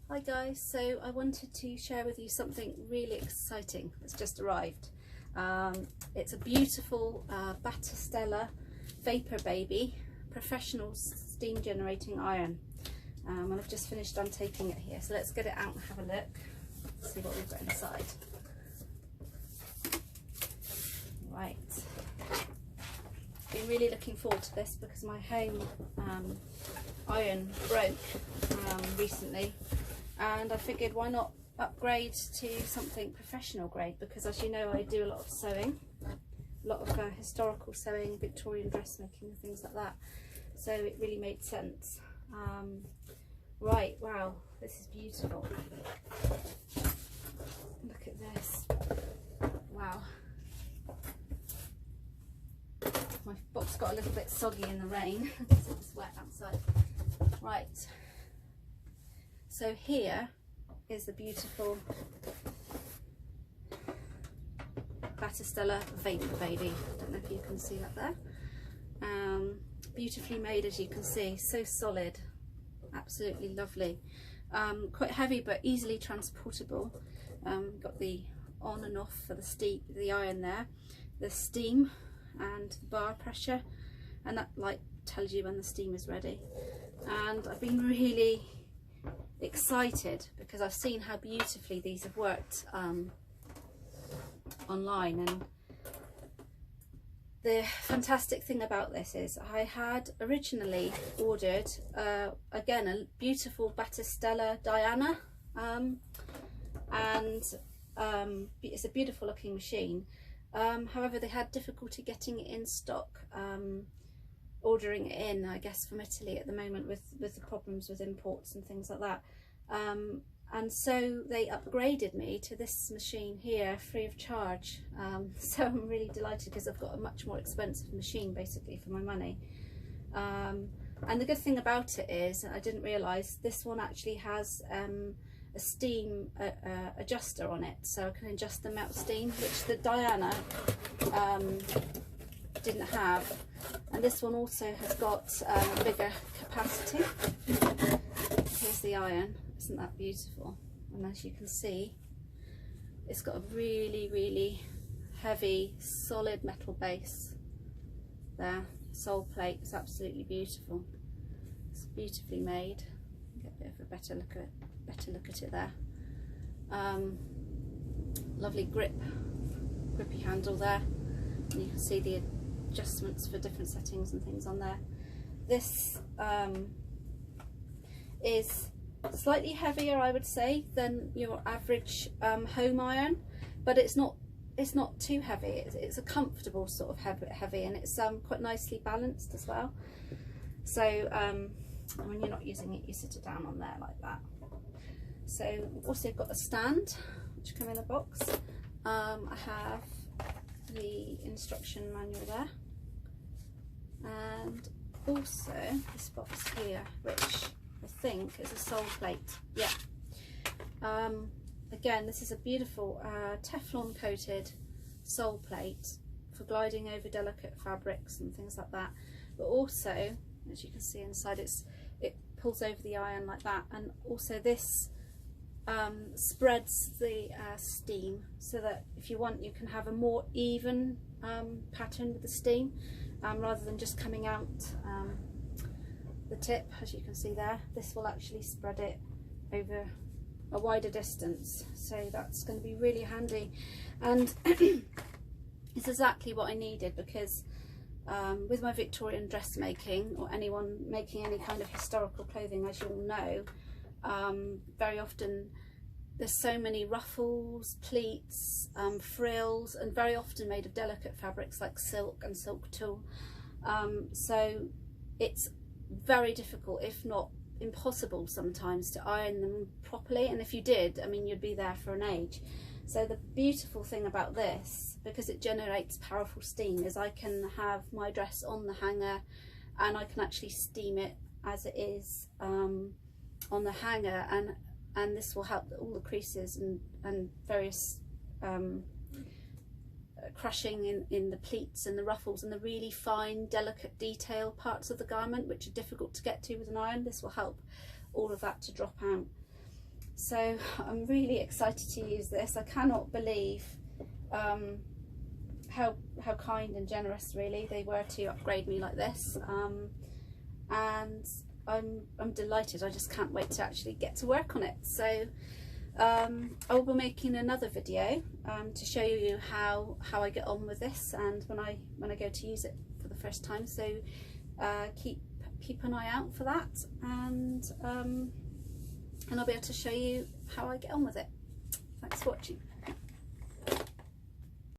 Hi guys, so I wanted to share with you something really exciting that's just arrived. It's a beautiful Battistella Vaporbaby professional steam generating iron, and I've just finished untaping it here, so let's get it out and have a look, see what we've got inside. Right, been really looking forward to this because my home iron broke recently, and I figured why not upgrade to something professional grade, because as you know I do a lot of sewing, a lot of historical sewing, Victorian dressmaking and things like that, so it really made sense. Right, wow, this is beautiful. Look at this, wow. My box got a little bit soggy in the rain because it was wet outside. Right, so here is the beautiful Battistella Vaporbaby. I don't know if you can see that there. Beautifully made, as you can see, so solid, absolutely lovely. Quite heavy but easily transportable. Got the on and off for the iron there, the steam and the bar pressure, and that light tells you when the steam is ready. And I've been really excited because I've seen how beautifully these have worked online, and the fantastic thing about this is I had originally ordered again a beautiful Battistella Diana, and it's a beautiful looking machine. However, they had difficulty getting it in stock, ordering it in, I guess, from Italy at the moment with the problems with imports and things like that. And so they upgraded me to this machine here free of charge. So I'm really delighted because I've got a much more expensive machine basically for my money. And the good thing about it is, I didn't realise, this one actually has a steam adjuster on it, so I can adjust the amount of steam, which the Diana didn't have. And this one also has got a bigger capacity. Here's the iron, isn't that beautiful? And as you can see, it's got a really heavy solid metal base there. Sole plate is absolutely beautiful. It's beautifully made. Get a bit of a better look at it there. Lovely grippy handle there, and you can see the adjustments for different settings and things on there. This is slightly heavier, I would say, than your average home iron, but it's not too heavy. It's a comfortable sort of heavy, and it's quite nicely balanced as well. So when you're not using it, you sit it down on there like that. So also got a stand which come in a box. I have the instruction manual there, and also this box here, which I think is a sole plate. Yeah. Again, this is a beautiful Teflon coated sole plate for gliding over delicate fabrics and things like that. But also, as you can see inside, it pulls over the iron like that, and also this spreads the steam, so that if you want, you can have a more even pattern with the steam, rather than just coming out the tip, as you can see there. This will actually spread it over a wider distance, so that's going to be really handy, and it's exactly what I needed, because with my Victorian dressmaking, or anyone making any kind of historical clothing, as you all know, very often there's so many ruffles, pleats, frills, and very often made of delicate fabrics like silk and silk tulle. So it's very difficult, if not impossible sometimes, to iron them properly, and if you did, I mean, you'd be there for an age. So the beautiful thing about this, because it generates powerful steam, is I can have my dress on the hanger and I can actually steam it as it is on the hanger, and this will help all the creases and various crushing in the pleats and the ruffles and the really fine delicate detail parts of the garment, which are difficult to get to with an iron. This will help all of that to drop out. So I'm really excited to use this. I cannot believe how kind and generous really they were to upgrade me like this, and I'm delighted. I just can't wait to actually get to work on it. So I will be making another video to show you how I get on with this, and when I go to use it for the first time. So keep an eye out for that, and I'll be able to show you how I get on with it. Thanks for watching.